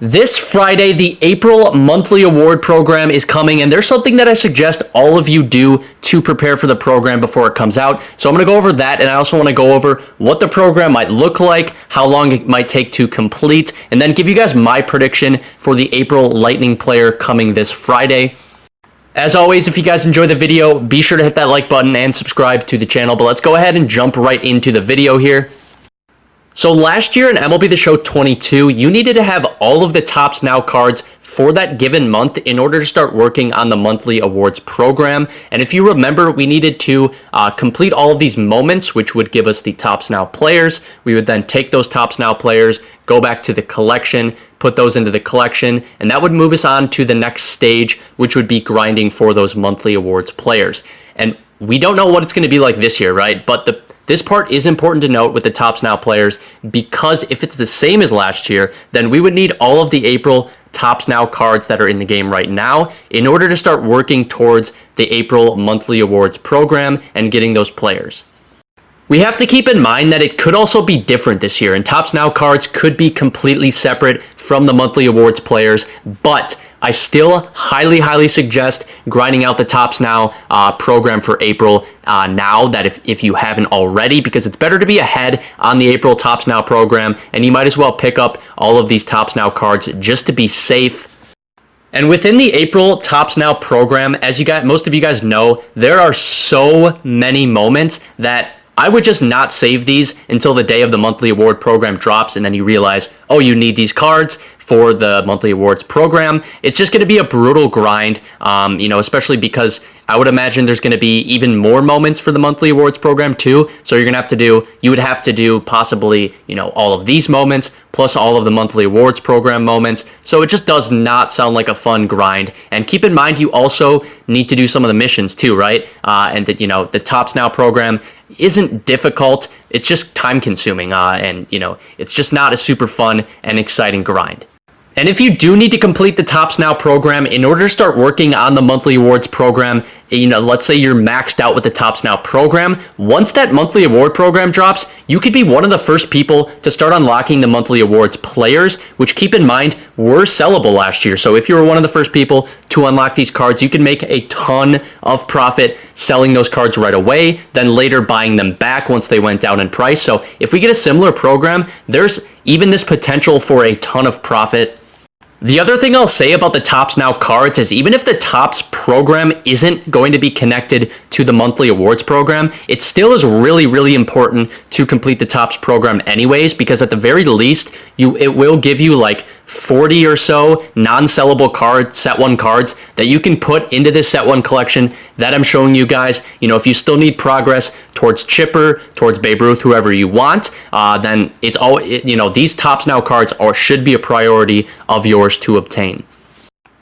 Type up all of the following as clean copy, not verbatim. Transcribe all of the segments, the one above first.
This Friday, the April monthly award program is coming, and there's something that I suggest all of you do to prepare for the program before it comes out. So I'm going to go over that, and I also want to go over what the program might look like, how long it might take to complete, and then give you guys my prediction for the April Lightning player coming this Friday. As always, if you guys enjoy the video, be sure to hit that like button and subscribe to the channel, but let's go ahead and jump right into the video here. So last year in MLB The Show 22, you needed to have all of the Topps Now cards for that given month in order to start working on the monthly awards program. And if you remember, we needed to complete all of these moments, which would give us the Topps Now players. We would then take those Topps Now players, go back to the collection, put those into the collection, and that would move us on to the next stage, which would be grinding for those monthly awards players. And we don't know what it's going to be like this year, right? But this part is important to note with the Topps Now players, because if it's the same as last year, then we would need all of the April Topps Now cards that are in the game right now in order to start working towards the April monthly awards program and getting those players. We have to keep in mind that it could also be different this year, and Topps Now cards could be completely separate from the monthly awards players, but I still highly suggest grinding out the Topps Now program for April now, that if you haven't already, because it's better to be ahead on the April Topps Now program, and you might as well pick up all of these Topps Now cards just to be safe. And within the April Topps Now program, as most of you guys know, there are so many moments that I would just not save these until the day of the monthly award program drops, and then you realize, oh, you need these cards for the monthly awards program. It's just going to be a brutal grind, especially because I would imagine there's going to be even more moments for the monthly awards program too. So you would have to do possibly, all of these moments plus all of the monthly awards program moments. So it just does not sound like a fun grind. And keep in mind, you also need to do some of the missions too, right? And that, the Topps Now program isn't difficult. It's just time consuming. And it's just not a super fun and exciting grind. And if you do need to complete the Topps Now program in order to start working on the monthly awards program, let's say you're maxed out with the Topps Now program, once that monthly award program drops, you could be one of the first people to start unlocking the monthly awards players, which, keep in mind, were sellable last year. So if you were one of the first people to unlock these cards, you can make a ton of profit selling those cards right away, then later buying them back once they went down in price. So if we get a similar program, there's even this potential for a ton of profit. The other thing I'll say about the Topps Now cards is, even if the Topps program isn't going to be connected to the monthly awards program, it still is really important to complete the Topps program anyways, because at the very least, it will give you like 40 or so non-sellable cards, set one cards, that you can put into this set one collection that I'm showing you guys. If you still need progress towards Chipper, towards Babe Ruth, whoever you want, then it's all, these Topps Now cards should be a priority of yours to obtain.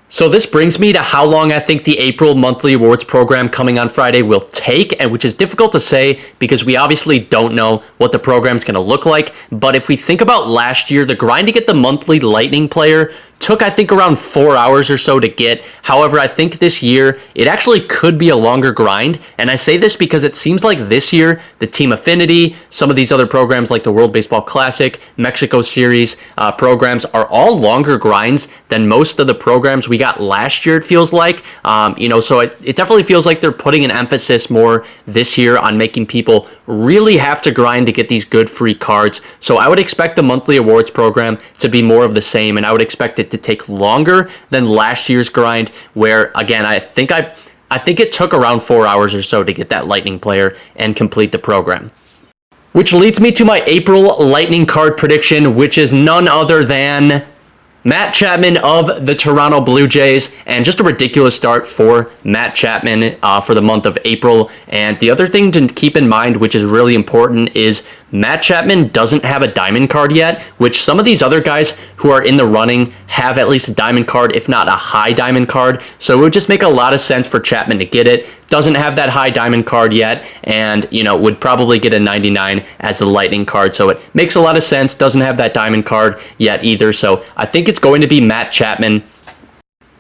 So this brings me to how long I think the April monthly awards program coming on Friday will take, and which is difficult to say because we obviously don't know what the program's going to look like. But if we think about last year, the grind to get the monthly Lightning player took, I think, around 4 hours or so to get. However, I think this year it actually could be a longer grind. And I say this because it seems like this year the Team Affinity, some of these other programs like the World Baseball Classic, Mexico Series programs are all longer grinds than most of the programs we got last year, it feels like. So it definitely feels like they're putting an emphasis more this year on making people really have to grind to get these good free cards. So I would expect the monthly awards program to be more of the same, and I would expect it to take longer than last year's grind, where, again, I think it took around 4 hours or so to get that Lightning player and complete the program. Which leads me to my April Lightning card prediction, which is none other than Matt Chapman of the Toronto Blue Jays, and just a ridiculous start for Matt Chapman for the month of April. And the other thing to keep in mind, which is really important, is Matt Chapman doesn't have a diamond card yet, which some of these other guys who are in the running have at least a diamond card, if not a high diamond card. So it would just make a lot of sense for Chapman to get it. Doesn't have that high diamond card yet, and would probably get a 99 as the Lightning card. So it makes a lot of sense. Doesn't have that diamond card yet either. So I think it's going to be Matt Chapman.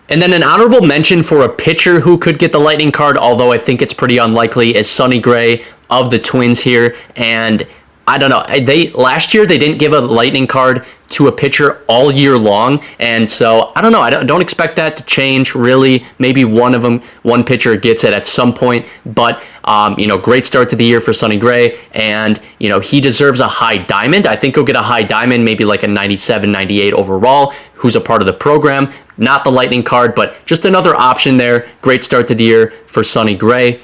And then an honorable mention for a pitcher who could get the Lightning card, although I think it's pretty unlikely, is Sonny Gray of the Twins here. And I don't know. Last year they didn't give a lightning card to a pitcher all year long, and so I don't know. I don't expect that to change really. Maybe one pitcher gets it at some point, but great start to the year for Sonny Gray, and he deserves a high diamond. I think he'll get a high diamond, maybe like a 97, 98 overall. Who's a part of the program? Not the lightning card, but just another option there. Great start to the year for Sonny Gray.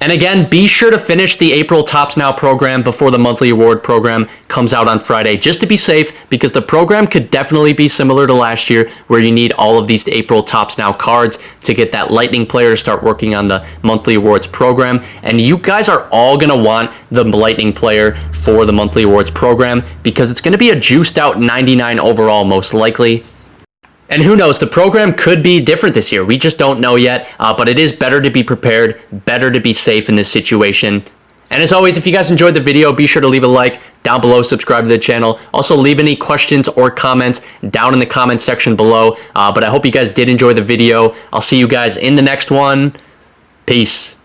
And again, be sure to finish the April Topps Now program before the monthly award program comes out on Friday, just to be safe, because the program could definitely be similar to last year, where you need all of these April Topps Now cards to get that lightning player to start working on the monthly awards program. And you guys are all going to want the lightning player for the monthly awards program, because it's going to be a juiced out 99 overall most likely. And who knows, the program could be different this year. We just don't know yet, but it is better to be prepared, better to be safe in this situation. And as always, if you guys enjoyed the video, be sure to leave a like down below, subscribe to the channel. Also, leave any questions or comments down in the comment section below. But I hope you guys did enjoy the video. I'll see you guys in the next one. Peace.